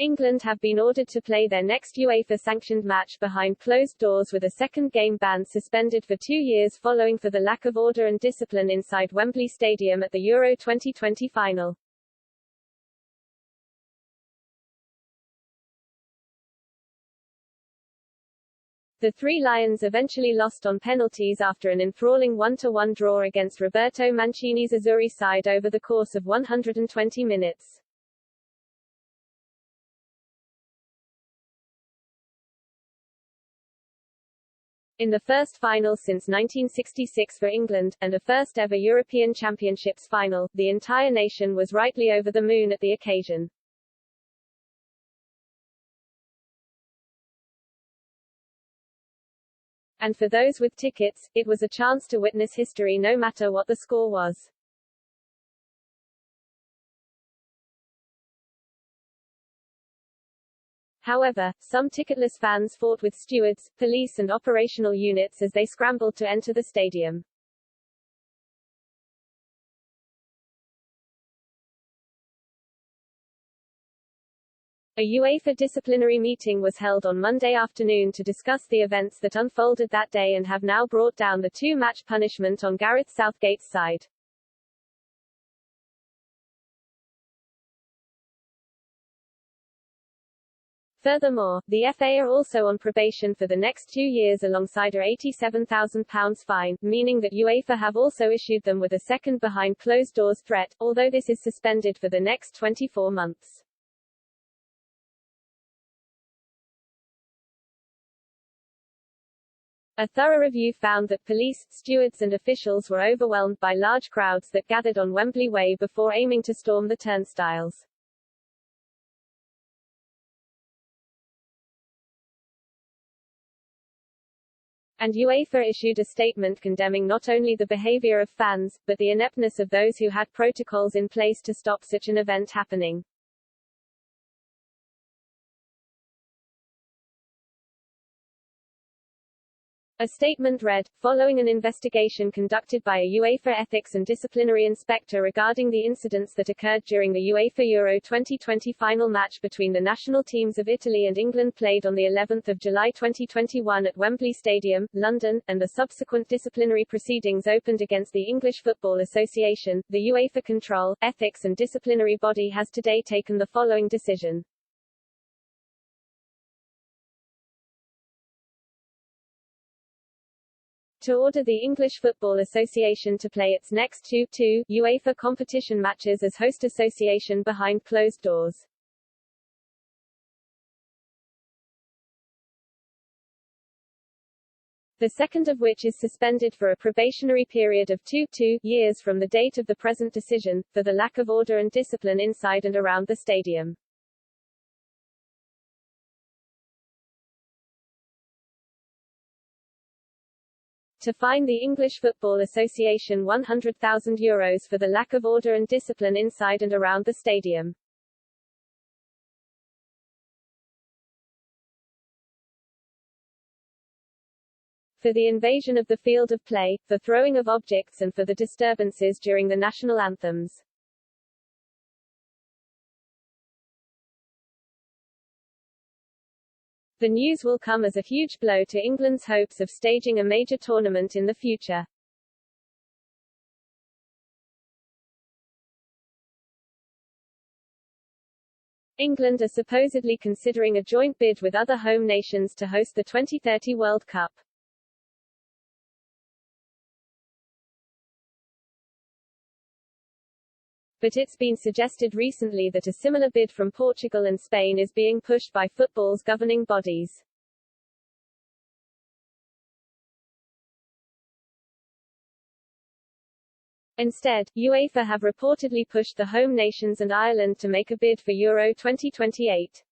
England have been ordered to play their next UEFA-sanctioned match behind closed doors with a second game ban suspended for 2 years following for the lack of order and discipline inside Wembley Stadium at the Euro 2020 final. The Three Lions eventually lost on penalties after an enthralling 1-1 draw against Roberto Mancini's Azzurri side over the course of 120 minutes. In the first final since 1966 for England, and a first-ever European Championships final, the entire nation was rightly over the moon at the occasion. And for those with tickets, it was a chance to witness history no matter what the score was. However, some ticketless fans fought with stewards, police and operational units as they scrambled to enter the stadium. A UEFA disciplinary meeting was held on Monday afternoon to discuss the events that unfolded that day and have now brought down the 2-match punishment on Gareth Southgate's side. Furthermore, the FA are also on probation for the next 2 years alongside a £87,000 fine, meaning that UEFA have also issued them with a second behind closed doors threat, although this is suspended for the next 24 months. A thorough review found that police, stewards and officials were overwhelmed by large crowds that gathered on Wembley Way before aiming to storm the turnstiles. And UEFA issued a statement condemning not only the behavior of fans, but the ineptness of those who had protocols in place to stop such an event happening. A statement read, following an investigation conducted by a UEFA ethics and disciplinary inspector regarding the incidents that occurred during the UEFA Euro 2020 final match between the national teams of Italy and England played on the 11th of July 2021 at Wembley Stadium, London, and the subsequent disciplinary proceedings opened against the English Football Association, the UEFA Control, Ethics and Disciplinary Body has today taken the following decision. To order the English Football Association to play its next two UEFA competition matches as host association behind closed doors. The second of which is suspended for a probationary period of 2 years from the date of the present decision, for the lack of order and discipline inside and around the stadium. To fine the English Football Association €100,000 for the lack of order and discipline inside and around the stadium. For the invasion of the field of play, for throwing of objects and for the disturbances during the national anthems. The news will come as a huge blow to England's hopes of staging a major tournament in the future. England are supposedly considering a joint bid with other home nations to host the 2030 World Cup. But it's been suggested recently that a similar bid from Portugal and Spain is being pushed by football's governing bodies. Instead, UEFA have reportedly pushed the home nations and Ireland to make a bid for Euro 2028.